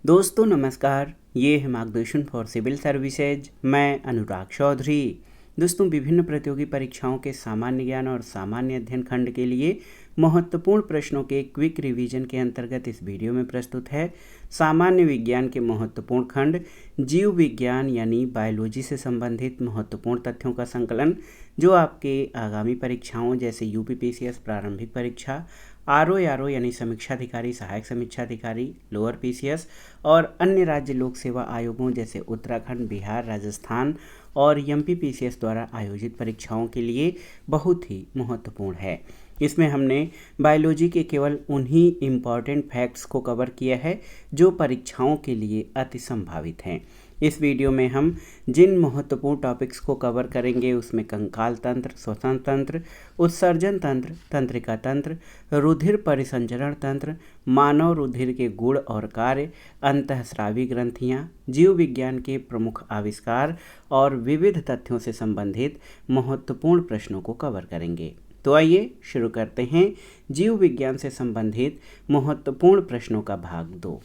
दोस्तों नमस्कार, ये है मार्गदर्शन फॉर सिविल सर्विसेज। मैं अनुराग चौधरी। दोस्तों विभिन्न प्रतियोगी परीक्षाओं के सामान्य ज्ञान और सामान्य अध्ययन खंड के लिए महत्वपूर्ण प्रश्नों के क्विक रिवीजन के अंतर्गत इस वीडियो में प्रस्तुत है सामान्य विज्ञान के महत्वपूर्ण खंड जीव विज्ञान यानी बायोलॉजी से संबंधित महत्वपूर्ण तथ्यों का संकलन, जो आपके आगामी परीक्षाओं जैसे यूपीपीसीएस प्रारंभिक परीक्षा, आरओ यानी समीक्षा अधिकारी, सहायक समीक्षा अधिकारी, लोअर पीसीएस और अन्य राज्य लोक सेवा आयोगों जैसे उत्तराखंड, बिहार, राजस्थान और एमपीपीसीएस द्वारा आयोजित परीक्षाओं के लिए बहुत ही महत्वपूर्ण है। इसमें हमने बायोलॉजी के केवल उन्हीं इम्पॉर्टेंट फैक्ट्स को कवर किया है जो परीक्षाओं के लिए अति संभावित हैं। इस वीडियो में हम जिन महत्वपूर्ण टॉपिक्स को कवर करेंगे उसमें कंकाल तंत्र, श्वसन तंत्र, उत्सर्जन तंत्र, तंत्रिका तंत्र, रुधिर परिसंचरण तंत्र, मानव रुधिर के गुण और कार्य, अंतःस्रावी ग्रंथियाँ, जीव विज्ञान के प्रमुख आविष्कार और विविध तथ्यों से संबंधित महत्वपूर्ण प्रश्नों को कवर करेंगे। तो आइए शुरू करते हैं जीव विज्ञान से संबंधित महत्वपूर्ण प्रश्नों का भाग 2।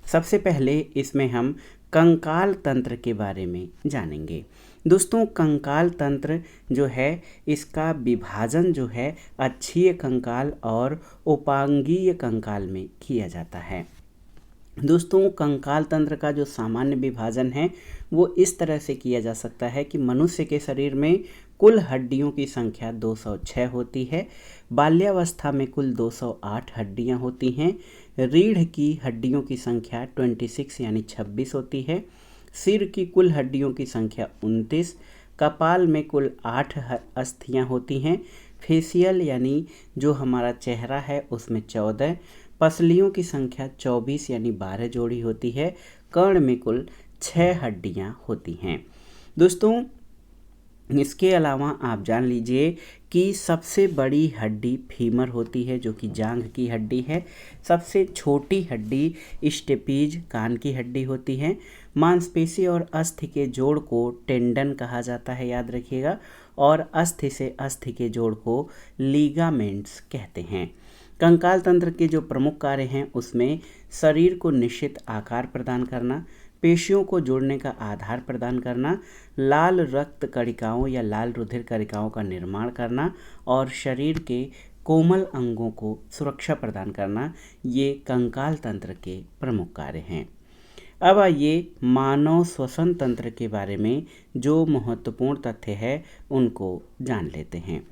सबसे पहले इसमें हम कंकाल तंत्र के बारे में जानेंगे। दोस्तों कंकाल तंत्र जो है इसका विभाजन जो है अक्षीय कंकाल और उपांगीय कंकाल में किया जाता है। दोस्तों कंकाल तंत्र का जो सामान्य विभाजन है वो इस तरह से किया जा सकता है कि मनुष्य के शरीर में कुल हड्डियों की संख्या 206 होती है। बाल्यावस्था में कुल 208 हड्डियां होती हैं। रीढ़ की हड्डियों की संख्या 26 यानी 26 होती है। सिर की कुल हड्डियों की संख्या 29। कपाल में कुल 8 अस्थियां होती हैं। फेशियल यानी जो हमारा चेहरा है उसमें 14। पसलियों की संख्या 24 यानी 12 जोड़ी होती है। कर्ण में कुल 6 हड्डियां होती हैं। दोस्तों इसके अलावा आप जान लीजिए कि सबसे बड़ी हड्डी फीमर होती है जो कि जांघ की हड्डी है। सबसे छोटी हड्डी स्टेपीज कान की हड्डी होती है। मांसपेशी और अस्थि के जोड़ को टेंडन कहा जाता है, याद रखिएगा, और अस्थि से अस्थि के जोड़ को लीगामेंट्स कहते हैं। कंकाल तंत्र के जो प्रमुख कार्य हैं उसमें शरीर को निश्चित आकार प्रदान करना, पेशियों को जोड़ने का आधार प्रदान करना, लाल रक्त कणिकाओं या लाल रुधिर कणिकाओं का निर्माण करना और शरीर के कोमल अंगों को सुरक्षा प्रदान करना, ये कंकाल तंत्र के प्रमुख कार्य हैं। अब आइए मानव श्वसन तंत्र के बारे में जो महत्वपूर्ण तथ्य है उनको जान लेते हैं।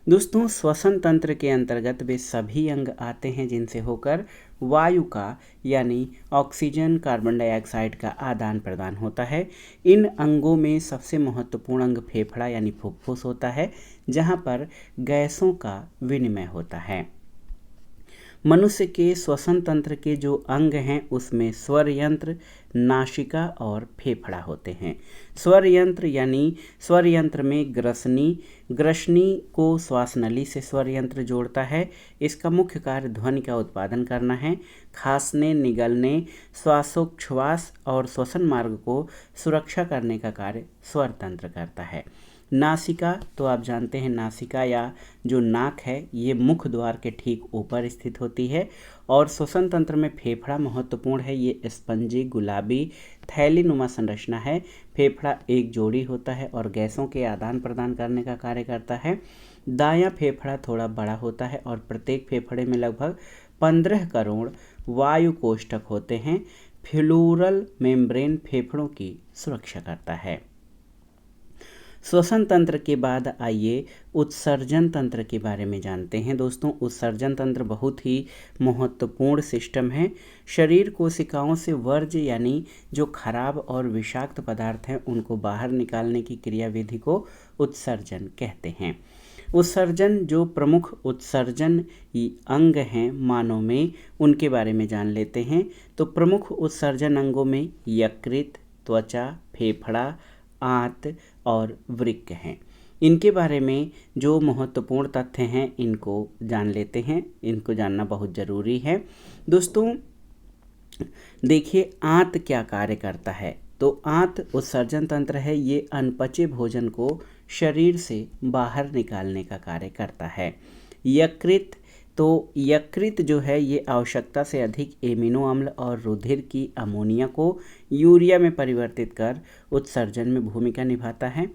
दोस्तों श्वसन तंत्र के अंतर्गत वे सभी अंग आते हैं जिनसे होकर वायु का यानी ऑक्सीजन, कार्बन डाइऑक्साइड का आदान प्रदान होता है। इन अंगों में सबसे महत्वपूर्ण अंग फेफड़ा यानी फुफ्फुस होता है, जहां पर गैसों का विनिमय होता है। मनुष्य के श्वसन तंत्र के जो अंग हैं उसमें स्वर यंत्र, नासिका और फेफड़ा होते हैं। स्वर यंत्र में ग्रसनी को श्वास नली से स्वर यंत्र जोड़ता है। इसका मुख्य कार्य ध्वनि का उत्पादन करना है। खांसने, निगलने, श्वासोच्छ्वास और श्वसन मार्ग को सुरक्षा करने का कार्य स्वर तंत्र करता है। नासिका तो आप जानते हैं, नासिका या जो नाक है ये मुख द्वार के ठीक ऊपर स्थित होती है। और श्वसन तंत्र में फेफड़ा महत्वपूर्ण है। ये स्पंजी गुलाबी थैलीनुमा संरचना है। फेफड़ा एक जोड़ी होता है और गैसों के आदान प्रदान करने का कार्य करता है। दायां फेफड़ा थोड़ा बड़ा होता है और प्रत्येक फेफड़े में लगभग 15 करोड़ वायु कोष्ठक होते हैं। फ्लोरल मेम्ब्रेन फेफड़ों की सुरक्षा करता है। श्वसन तंत्र के बाद आइए उत्सर्जन तंत्र के बारे में जानते हैं। दोस्तों उत्सर्जन तंत्र बहुत ही महत्वपूर्ण सिस्टम है। शरीर कोशिकाओं से वर्ज्य यानी जो खराब और विषाक्त पदार्थ हैं उनको बाहर निकालने की क्रियाविधि को उत्सर्जन कहते हैं। उत्सर्जन जो प्रमुख उत्सर्जन अंग हैं मानव में उनके बारे में जान लेते हैं। तो प्रमुख उत्सर्जन अंगों में यकृत, त्वचा, फेफड़ा, आंत और वृक्क हैं। इनके बारे में जो महत्वपूर्ण तथ्य हैं इनको जान लेते हैं। इनको जानना बहुत ज़रूरी है। दोस्तों देखिए आंत क्या कार्य करता है। तो आंत उत्सर्जन तंत्र है। ये अनपचे भोजन को शरीर से बाहर निकालने का कार्य करता है। यकृत तो यकृत जो है ये आवश्यकता से अधिक एमिनो अम्ल और रुधिर की अमोनिया को यूरिया में परिवर्तित कर उत्सर्जन में भूमिका निभाता है।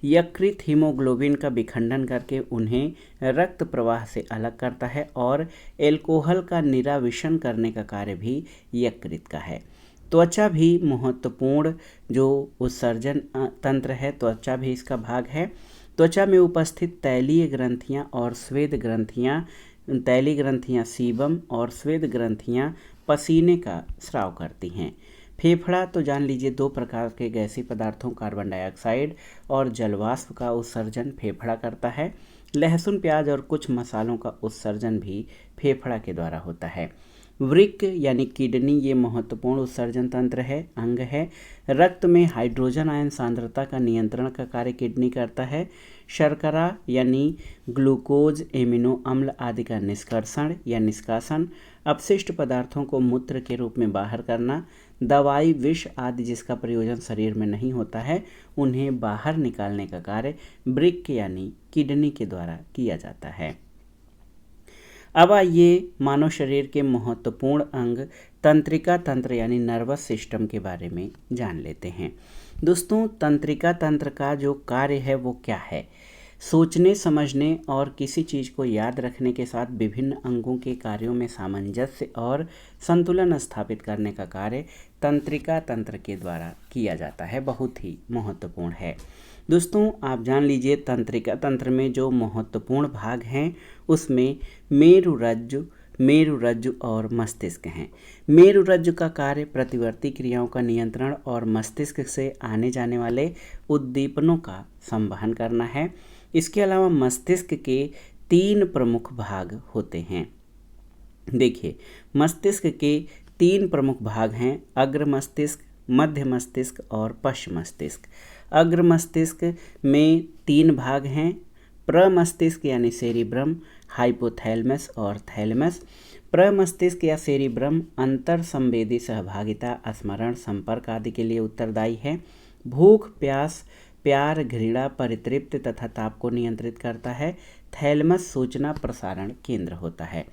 यकृत हीमोग्लोबिन का विखंडन करके उन्हें रक्त प्रवाह से अलग करता है और एल्कोहल का निराविशन करने का कार्य भी यकृत का है। त्वचा भी महत्वपूर्ण जो उत्सर्जन तंत्र है, त्वचा भी इसका भाग है। त्वचा में उपस्थित तैलीय ग्रंथियां और स्वेद ग्रंथियां, तैलीय ग्रंथियां सीबम और स्वेद ग्रंथियां पसीने का स्राव करती हैं। फेफड़ा तो जान लीजिए, दो प्रकार के गैसीय पदार्थों कार्बन डाइऑक्साइड और जलवाष्प का उत्सर्जन फेफड़ा करता है। लहसुन, प्याज और कुछ मसालों का उत्सर्जन भी फेफड़ा के द्वारा होता है। वृक्क यानी किडनी ये महत्वपूर्ण उत्सर्जन तंत्र है, अंग है। रक्त में हाइड्रोजन आयन सांद्रता का नियंत्रण का कार्य किडनी करता है। शर्करा यानी ग्लूकोज, एमिनो अम्ल आदि का निष्कर्षण या निष्कासन, अपशिष्ट पदार्थों को मूत्र के रूप में बाहर करना, दवाई, विष आदि जिसका प्रयोजन शरीर में नहीं होता है उन्हें बाहर निकालने का कार्य वृक्क यानी किडनी के द्वारा किया जाता है। अब आइए मानव शरीर के महत्वपूर्ण अंग तंत्रिका तंत्र यानी नर्वस सिस्टम के बारे में जान लेते हैं। दोस्तों, तंत्रिका तंत्र का जो कार्य है वो क्या है? सोचने, समझने और किसी चीज़ को याद रखने के साथ विभिन्न अंगों के कार्यों में सामंजस्य और संतुलन स्थापित करने का कार्य तंत्रिका तंत्र के द्वारा किया जाता है, बहुत ही महत्वपूर्ण है। दोस्तों, आप जान लीजिए तंत्रिका तंत्र में जो महत्वपूर्ण भाग हैं उसमें मेरुरज्जु और मस्तिष्क हैं। मेरुरज्जु का कार्य प्रतिवर्ती क्रियाओं का नियंत्रण और मस्तिष्क से आने जाने वाले उद्दीपनों का संवहन करना है। इसके अलावा मस्तिष्क के 3 प्रमुख भाग होते हैं। देखिए, मस्तिष्क के 3 प्रमुख भाग हैं, अग्र मस्तिष्क, मध्य मस्तिष्क और पश्च मस्तिष्क। अग्र मस्तिष्क में 3 भाग हैं, प्रमस्तिष्क यानी सेरिब्रम, हाइपोथैलेमस और थैलेमस। प्रमस्तिष्क या सेरिब्रम अंतर संवेदी सहभागिता, स्मरण, संपर्क आदि के लिए उत्तरदायी है। भूख, प्यास, प्यार, घृणा, परितृप्ति तथा ताप को नियंत्रित करता है। थैलेमस सूचना प्रसारण केंद्र होता है।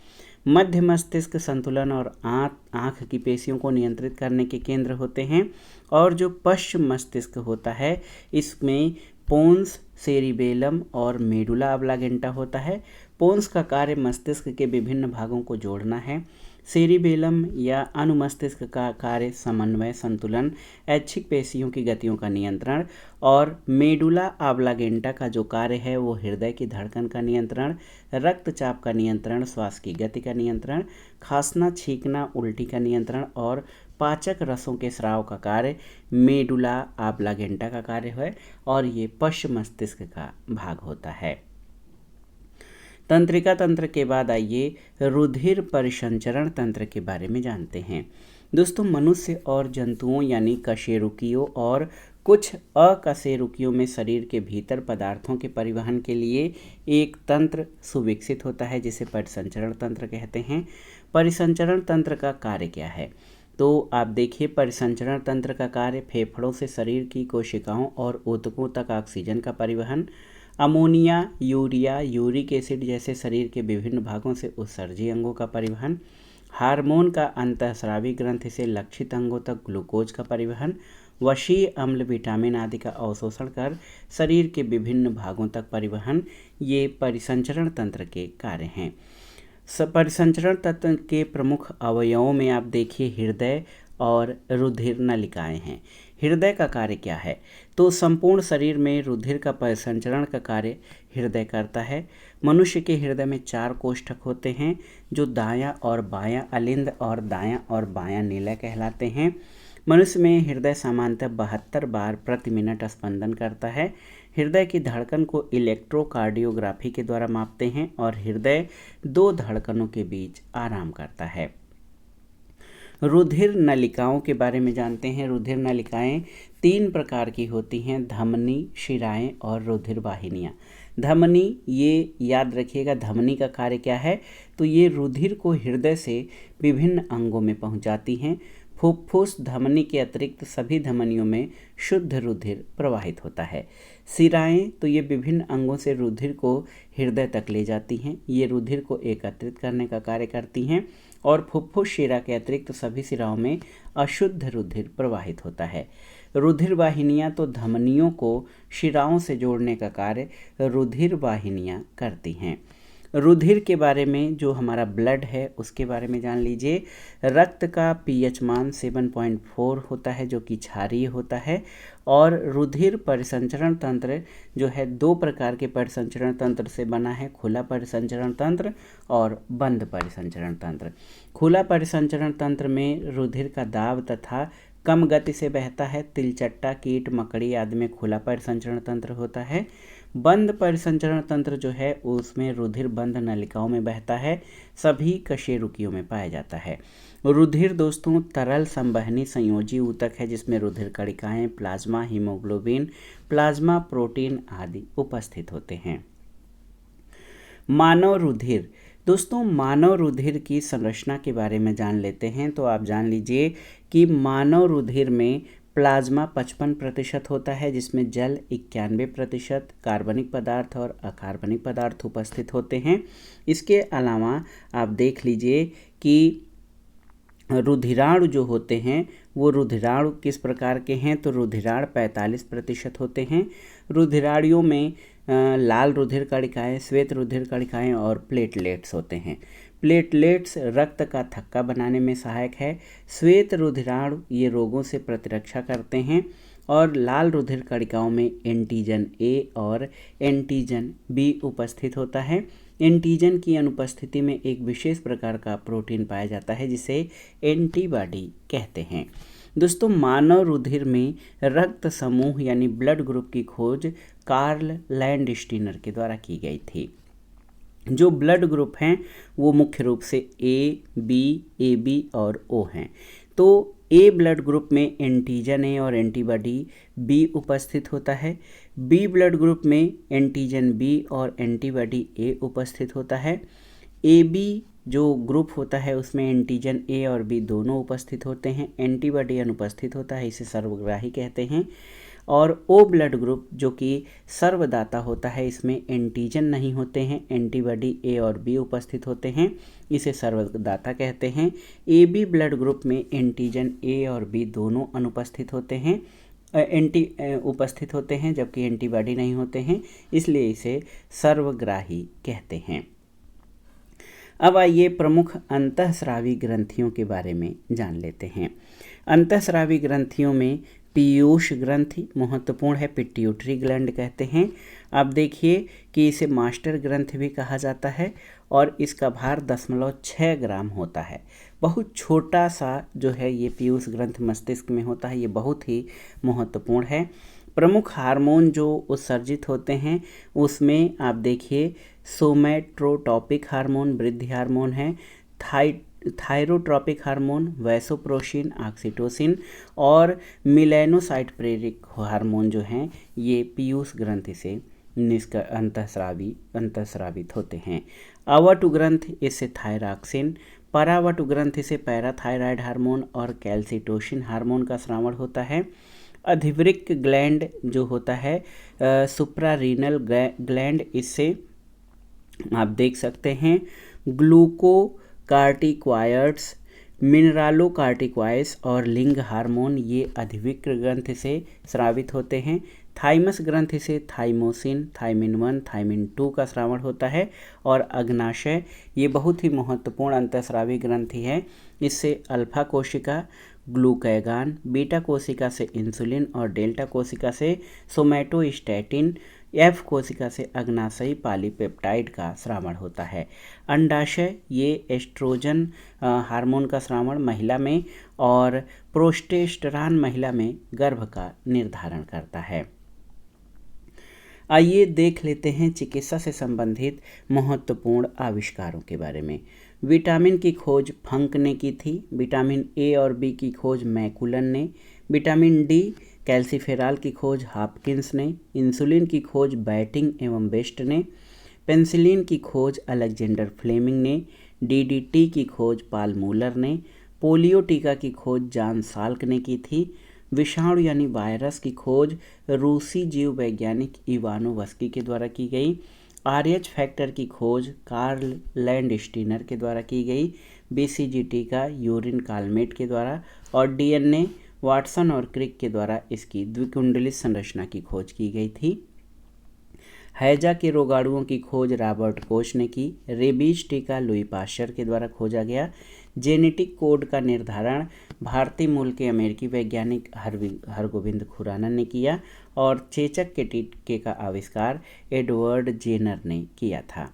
मध्य मस्तिष्क संतुलन और आँख की पेशियों को नियंत्रित करने के केंद्र होते हैं। और जो पश्च मस्तिष्क होता है इसमें पोन्स, सेरिबेलम और मेडुला ऑब्लांगेटा होता है। पोन्स का कार्य मस्तिष्क के विभिन्न भागों को जोड़ना है। सेरिबेलम या अनुमस्तिष्क का कार्य समन्वय, संतुलन, ऐच्छिक पेशियों की गतियों का नियंत्रण। और मेडुला ऑब्लांगेटा का जो कार्य है वो हृदय की धड़कन का नियंत्रण, रक्तचाप का नियंत्रण, श्वास की गति का नियंत्रण, खांसना, छींकना, उल्टी का नियंत्रण और पाचक रसों के स्राव का कार्य मेडुला ऑब्लांगेटा का कार्य है और ये पश्च मस्तिष्क का भाग होता है। तंत्रिका तंत्र के बाद आइए रुधिर परिसंचरण तंत्र के बारे में जानते हैं। दोस्तों, मनुष्य और जंतुओं यानी कशेरुकियों और कुछ अकशेरुकियों में शरीर के भीतर पदार्थों के परिवहन के लिए एक तंत्र सुविकसित होता है जिसे परिसंचरण तंत्र कहते हैं। परिसंचरण तंत्र का कार्य क्या है? तो आप देखिए, परिसंचरण तंत्र का कार्य फेफड़ों से शरीर की कोशिकाओं और ऊतकों तक ऑक्सीजन का परिवहन, अमोनिया, यूरिया, यूरिक एसिड जैसे शरीर के विभिन्न भागों से उत्सर्जी अंगों का परिवहन, हार्मोन का अंतःस्रावी ग्रंथि से लक्षित अंगों तक ग्लूकोज का परिवहन, वशीय अम्ल, विटामिन आदि का अवशोषण कर शरीर के विभिन्न भागों तक परिवहन, ये परिसंचरण तंत्र के कार्य हैं। परिसंचरण तंत्र के प्रमुख अवयवों में आप देखिए हृदय और रुधिर नलिकाएं हैं। हृदय का कार्य क्या है? तो संपूर्ण शरीर में रुधिर का परिसंचरण का कार्य हृदय करता है। मनुष्य के हृदय में 4 कोष्ठक होते हैं जो दायां और बायां अलिंद और दायां और बायां निलय कहलाते हैं। मनुष्य में हृदय सामान्यतः 72 बार प्रति मिनट स्पंदन करता है। हृदय की धड़कन को इलेक्ट्रोकार्डियोग्राफी के द्वारा मापते हैं और हृदय 2 धड़कनों के बीच आराम करता है। रुधिर नलिकाओं के बारे में जानते हैं। रुधिर नलिकाएं 3 प्रकार की होती हैं, धमनी, शिराएं और रुधिर वाहिनियाँ। धमनी, ये याद रखिएगा, धमनी का कार्य क्या है? तो ये रुधिर को हृदय से विभिन्न अंगों में पहुंचाती हैं। फुफ्फुस धमनी के अतिरिक्त सभी धमनियों में शुद्ध रुधिर प्रवाहित होता है। शिराएं, तो ये विभिन्न अंगों से रुधिर को हृदय तक ले जाती हैं। ये रुधिर को एकत्रित करने का कार्य करती हैं। और फुफ्फुस शिरा के अतिरिक्त सभी शिराओं में अशुद्ध रुधिर प्रवाहित होता है। रुधिर वाहिनियाँ, तो धमनियों को शिराओं से जोड़ने का कार्य रुधिर वाहिनियाँ करती हैं। रुधिर के बारे में, जो हमारा ब्लड है उसके बारे में जान लीजिए। रक्त का पीएच मान 7.4 होता है, जो कि क्षारीय होता है। और रुधिर परिसंचरण तंत्र जो है 2 प्रकार के परिसंचरण तंत्र से बना है, खुला परिसंचरण तंत्र और बंद परिसंचरण तंत्र। खुला परिसंचरण तंत्र में रुधिर का दाब तथा कम गति से बहता है। तिलचट्टा, कीट, मकड़ी आदि में खुला परिसंचरण तंत्र होता है। बंद परिसंचरण तंत्र जो है उसमें रुधिर बंद नलिकाओं में बहता है, सभी कशेरुकियों में पाया जाता है। रुधिर दोस्तों तरल संवहनी संयोजी ऊतक है, जिसमें रुधिर कणिकाएं, प्लाज्मा, हीमोग्लोबिन, प्लाज्मा प्रोटीन आदि उपस्थित होते हैं। मानव रुधिर, दोस्तों मानव रुधिर की संरचना के बारे में जान लेते हैं। तो आप जान लीजिए कि मानव रुधिर में प्लाज्मा 55% होता है, जिसमें जल 91%, कार्बनिक पदार्थ और अकार्बनिक पदार्थ उपस्थित होते हैं। इसके अलावा आप देख लीजिए कि रुधिराणु जो होते हैं वो रुधिराणु किस प्रकार के हैं, तो रुधिराणु 45% होते हैं। रुधिराणुओं में लाल रुधिर कणिकाएं, श्वेत रुधिर कणिकाएं और प्लेटलेट्स होते हैं। प्लेटलेट्स रक्त का थक्का बनाने में सहायक है। श्वेत रुधिराणु ये रोगों से प्रतिरक्षा करते हैं। और लाल रुधिर कणिकाओं में एंटीजन ए और एंटीजन बी उपस्थित होता है। एंटीजन की अनुपस्थिति में एक विशेष प्रकार का प्रोटीन पाया जाता है, जिसे एंटीबॉडी कहते हैं। दोस्तों मानव रुधिर में रक्त समूह यानी ब्लड ग्रुप की खोज कार्ल लैंडस्टीनर के द्वारा की गई थी। जो ब्लड ग्रुप हैं वो मुख्य रूप से ए, बी, ए बी और ओ हैं। तो ए ब्लड ग्रुप में एंटीजन ए और एंटीबॉडी बी उपस्थित होता है। बी ब्लड ग्रुप में एंटीजन बी और एंटीबॉडी ए उपस्थित होता है। ए बी जो ग्रुप होता है उसमें एंटीजन ए और बी दोनों उपस्थित होते हैं, एंटीबॉडी अनुपस्थित होता है, इसे सर्वग्राही कहते हैं। और ओ ब्लड ग्रुप जो कि सर्वदाता होता है, इसमें एंटीजन नहीं होते हैं, एंटीबॉडी ए और बी उपस्थित होते हैं, इसे सर्वदाता कहते हैं। ए बी ब्लड ग्रुप में एंटीजन ए और बी दोनों अनुपस्थित होते हैं, उपस्थित होते हैं, जबकि एंटीबॉडी नहीं होते हैं, इसलिए इसे सर्वग्राही कहते हैं। अब आइए प्रमुख अंतःस्रावी ग्रंथियों के बारे में जान लेते हैं। अंतःस्रावी ग्रंथियों में पीयूष ग्रंथि महत्वपूर्ण है, पिट्यूटरी ग्लैंड कहते हैं। अब देखिए कि इसे मास्टर ग्रंथि भी कहा जाता है और इसका भार 0.6 ग्राम होता है। बहुत छोटा सा जो है ये पीयूष ग्रंथि मस्तिष्क में होता है, ये बहुत ही महत्वपूर्ण है। प्रमुख हार्मोन जो उत्सर्जित होते हैं उसमें आप देखिए सोमैट्रोटॉपिक हार्मोन वृद्धि हार्मोन है, थायरोट्रॉपिक हार्मोन, वैसोप्रोसिन, ऑक्सीटोसिन और मिलेनोसाइट प्रेरक हार्मोन जो हैं ये पीयूष ग्रंथि से अंतःस्रावित होते हैं। अवटु ग्रंथि इससे थायरॉक्सिन, परावटु ग्रंथि से पैराथायराइड हार्मोन और कैल्सिटोसिन हार्मोन का स्रावण होता है। अधिवृक्क ग्लैंड जो होता है सुप्रारीनल ग्लैंड, इससे आप देख सकते हैं ग्लूकोकार्टिकॉइड्स, मिनरालोकार्टिकॉइड्स और लिंग हार्मोन ये अधिवृक्क ग्रंथि से स्रावित होते हैं। थाइमस ग्रंथि से थाइमोसिन, थाइमिन 1, थाइमिन 2 का स्रावण होता है। और अग्नाशय ये बहुत ही महत्वपूर्ण अंतःस्रावी ग्रंथि है, इससे अल्फा कोशिका ग्लूकैगान, बीटा कोशिका से इंसुलिन और डेल्टा कोशिका से सोमैटोस्टैटिन, एफ कोशिका से अग्नाशयी पॉलीपेप्टाइड का स्रावण होता है। अंडाशय ये एस्ट्रोजन हार्मोन का स्रावण महिला में और प्रोस्टेस्टेरॉन महिला में गर्भ का निर्धारण करता है। आइए देख लेते हैं चिकित्सा से संबंधित महत्वपूर्ण आविष्कारों के बारे में। विटामिन की खोज फंक ने की थी, विटामिन ए और बी की खोज मैकुलन ने, विटामिन डी कैल्सीफेरॉल की खोज हॉपकिंस ने, इंसुलिन की खोज बैटिंग एवं बेस्ट ने, पेनिसिलिन की खोज अलेक्जेंडर फ्लेमिंग ने, डीडीटी की खोज पाल मूलर ने, पोलियो टीका की खोज जॉन साल्क ने की थी। विषाणु यानी वायरस की खोज रूसी जीव वैज्ञानिक इवानोवस्की के द्वारा की गई। RH फैक्टर की खोज कार्ल लैंडस्टीनर के द्वारा की गई। BCG टीका यूरिन कालमेट के द्वारा, और DNA वाटसन और क्रिक के द्वारा इसकी द्विकुंडलित संरचना की खोज की गई थी। हैजा के रोगाणुओं की खोज रॉबर्ट कोच ने की। रेबीज टीका लुई पाश्चर के द्वारा खोजा गया। जेनेटिक कोड का निर्धारण भारतीय मूल के अमेरिकी वैज्ञानिक हरगोविंद खुराना ने किया, और चेचक के टीके का आविष्कार एडवर्ड जेनर ने किया था।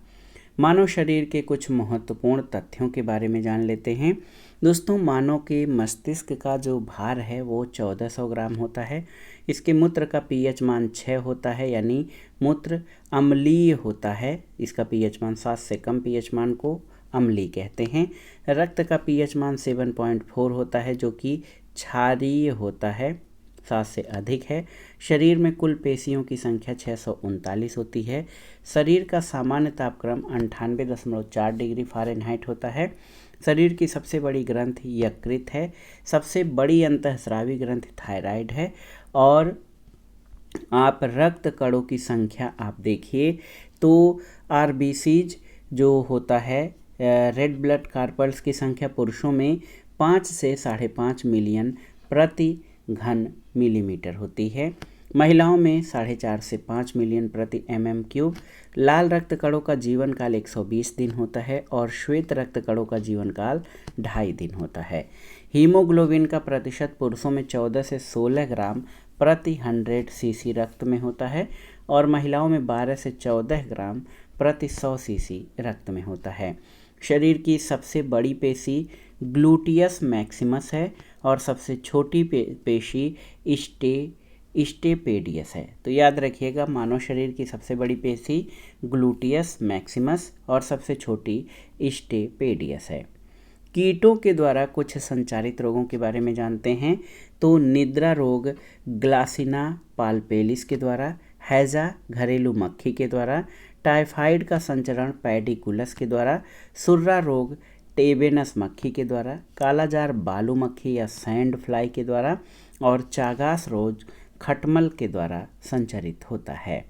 मानव शरीर के कुछ महत्वपूर्ण तथ्यों के बारे में जान लेते हैं। दोस्तों, मानव के मस्तिष्क का जो भार है वो 1400 ग्राम होता है। इसके मूत्र का pH मान 6 होता है, यानी मूत्र अम्लीय होता है। इसका pH मान 7 से कम pH मान को अम्लीय कहते हैं। रक्त का pH मान 7.4 होता है, जो कि क्षारीय होता है, 7 से अधिक है। शरीर में कुल पेशियों की संख्या 639 होती है। शरीर का सामान्य तापक्रम 98.4 डिग्री फ़ारेनहाइट होता है। शरीर की सबसे बड़ी ग्रंथि यकृत है। सबसे बड़ी अंतःस्रावी ग्रंथि थायराइड है। और आप रक्त कणों की संख्या आप देखिए तो RBCs जो होता है, रेड ब्लड कार्पल्स की संख्या पुरुषों में 5 से 5.5 मिलियन प्रति घन मिलीमीटर होती है। महिलाओं में 4.5 से 5 मिलियन प्रति mm³। लाल रक्त कणों का जीवन काल 120 दिन होता है, और श्वेत रक्त कणों का जीवन काल 2.5 दिन होता है। हीमोग्लोबिन का प्रतिशत पुरुषों में 14 से 16 ग्राम प्रति 100 cc रक्त में होता है, और महिलाओं में 12 से 14 ग्राम प्रति 100 cc रक्त में होता है। शरीर की सबसे बड़ी पेशी ग्लूटियस मैक्सिमस है, और सबसे छोटी पेशी स्टेपेडियस है। तो याद रखिएगा, मानव शरीर की सबसे बड़ी पेशी ग्लूटियस मैक्सिमस और सबसे छोटी स्टेपेडियस है। कीटों के द्वारा कुछ संचारित रोगों के बारे में जानते हैं। तो निद्रा रोग ग्लासिना पाल्पेलिस के द्वारा, हैजा घरेलू मक्खी के द्वारा, टाइफाइड का संचरण पैडिकुलस के द्वारा, सुर्रा रोग टेबेनस मक्खी के द्वारा, कालाजार बालू मक्खी या सैंड फ्लाई के द्वारा, और चागास रोग खटमल के द्वारा संचरित होता है।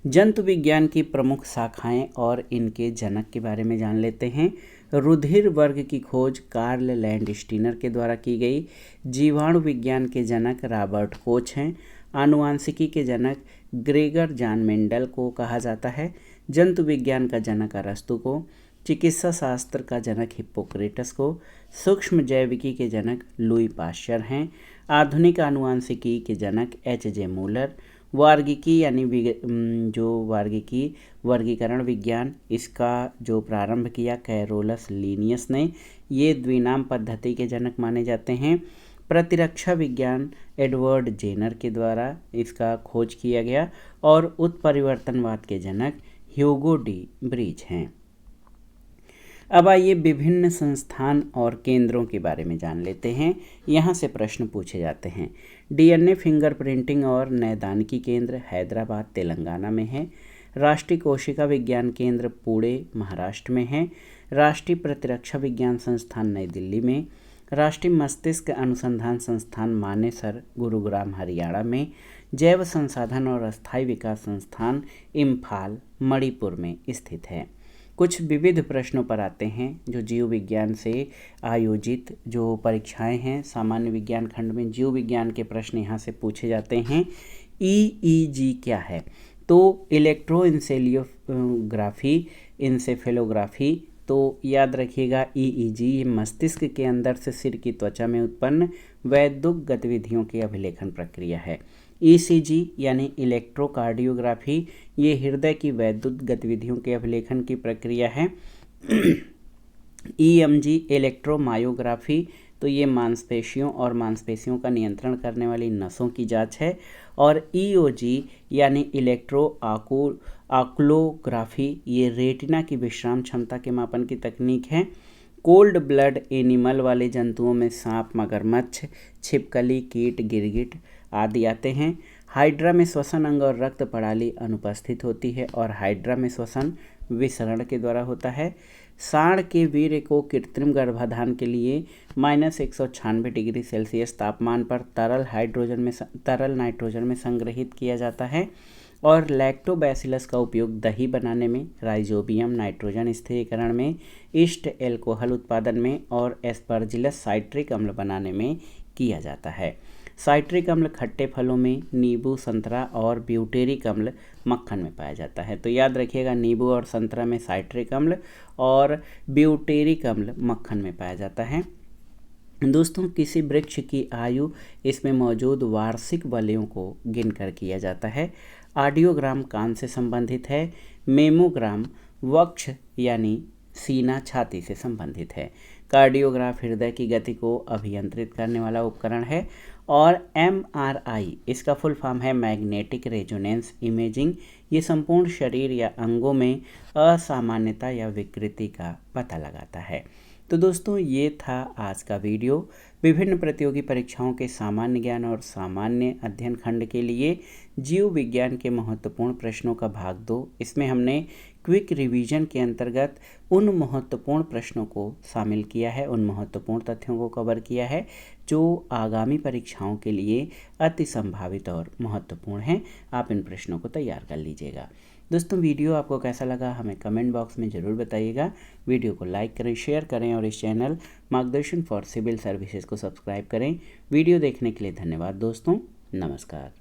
जंतु विज्ञान की प्रमुख शाखाएं और इनके जनक के बारे में जान लेते हैं। रुधिर वर्ग की खोज कार्ल लैंडस्टीनर के द्वारा की गई। जीवाणु विज्ञान के जनक रॉबर्ट कोच हैं। आनुवांशिकी के जनक ग्रेगर जॉन मेंडल को कहा जाता है। जंतु विज्ञान का जनक अरस्तु को, चिकित्सा शास्त्र का जनक हिप्पोक्रेटस को, सूक्ष्म जैविकी के जनक लुई पाश्चर हैं। आधुनिक आनुवांशिकी के जनक H.J. मूलर। वार्गिकी यानी जो वार्गिकी वर्गीकरण विज्ञान, इसका जो प्रारंभ किया कैरोलस लीनियस ने। ये द्विनाम पद्धति के जनक माने जाते हैं। प्रतिरक्षा विज्ञान एडवर्ड जेनर के द्वारा इसका खोज किया गया, और उत्परिवर्तनवाद के जनक ह्यूगो डी ब्रीज हैं। अब आइए विभिन्न संस्थान और केंद्रों के बारे में जान लेते हैं। यहाँ से प्रश्न पूछे जाते हैं। DNA फिंगरप्रिंटिंग और नैदानिकी केंद्र हैदराबाद तेलंगाना में है। राष्ट्रीय कोशिका विज्ञान केंद्र पुणे महाराष्ट्र में है। राष्ट्रीय प्रतिरक्षा विज्ञान संस्थान नई दिल्ली में। राष्ट्रीय मस्तिष्क अनुसंधान संस्थान मानेसर गुरुग्राम हरियाणा में। जैव संसाधन और अस्थायी विकास संस्थान इम्फाल मणिपुर में स्थित है। कुछ विविध प्रश्नों पर आते हैं जो जीव विज्ञान से आयोजित जो परीक्षाएं हैं। सामान्य विज्ञान खंड में जीव विज्ञान के प्रश्न यहाँ से पूछे जाते हैं। EEG क्या है? तो इंसेफेलोग्राफी। तो याद रखिएगा EEG मस्तिष्क के अंदर से सिर की त्वचा में उत्पन्न वैद्युत गतिविधियों की अभिलेखन प्रक्रिया है। ECG यानी इलेक्ट्रोकार्डियोग्राफी, ये हृदय की वैद्युत गतिविधियों के अभिलेखन की प्रक्रिया है। EMG इलेक्ट्रोमायोग्राफी, तो ये मांसपेशियों और मांसपेशियों का नियंत्रण करने वाली नसों की जांच है। और EOG यानी इलेक्ट्रो आकुलोग्राफी, ये रेटिना की विश्राम क्षमता के मापन की तकनीक है। कोल्ड ब्लड एनिमल वाले जंतुओं में सांप, मगरमच्छ, छिपकली, कीट, गिरगिट आदि आते हैं। हाइड्रा में श्वसन अंग और रक्त प्रणाली अनुपस्थित होती है, और हाइड्रा में श्वसन विसरण के द्वारा होता है। साँड़ के वीर्य को कृत्रिम गर्भाधान के लिए -196 डिग्री सेल्सियस तापमान पर तरल नाइट्रोजन में संग्रहित किया जाता है। और लैक्टोबैसिलस का उपयोग दही बनाने में, राइजोबियम नाइट्रोजन स्थिरीकरण में, ईस्ट एल्कोहल उत्पादन में और एस्परजिलस साइट्रिक अम्ल बनाने में किया जाता है। साइट्रिक अम्ल खट्टे फलों में नींबू, संतरा और ब्यूटेरिक अम्ल मक्खन में पाया जाता है। तो याद रखिएगा, नींबू और संतरा में साइट्रिक अम्ल और ब्यूटेरिक अम्ल मक्खन में पाया जाता है। दोस्तों, किसी वृक्ष की आयु इसमें मौजूद वार्षिक बलियों को गिनकर किया जाता है। ऑडियोग्राम कान से संबंधित है। मेमोग्राम वक्ष यानी सीना छाती से संबंधित है। कार्डियोग्राफ हृदय की गति को अभियंत्रित करने वाला उपकरण है। और MRI इसका फुल फॉर्म है मैग्नेटिक रेजोनेंस इमेजिंग। ये संपूर्ण शरीर या अंगों में असामान्यता या विकृति का पता लगाता है। तो दोस्तों, ये था आज का वीडियो। विभिन्न प्रतियोगी परीक्षाओं के सामान्य ज्ञान और सामान्य अध्ययन खंड के लिए जीव विज्ञान के महत्वपूर्ण प्रश्नों का भाग 2। इसमें हमने क्विक रिवीजन के अंतर्गत उन महत्वपूर्ण प्रश्नों को शामिल किया है, उन महत्वपूर्ण तथ्यों को कवर किया है जो आगामी परीक्षाओं के लिए अति संभावित और महत्वपूर्ण हैं। आप इन प्रश्नों को तैयार कर लीजिएगा। दोस्तों, वीडियो आपको कैसा लगा हमें कमेंट बॉक्स में ज़रूर बताइएगा। वीडियो को लाइक करें, शेयर करें और इस चैनल मार्गदर्शन फॉर सिविल सर्विसेज को सब्सक्राइब करें। वीडियो देखने के लिए धन्यवाद दोस्तों। नमस्कार।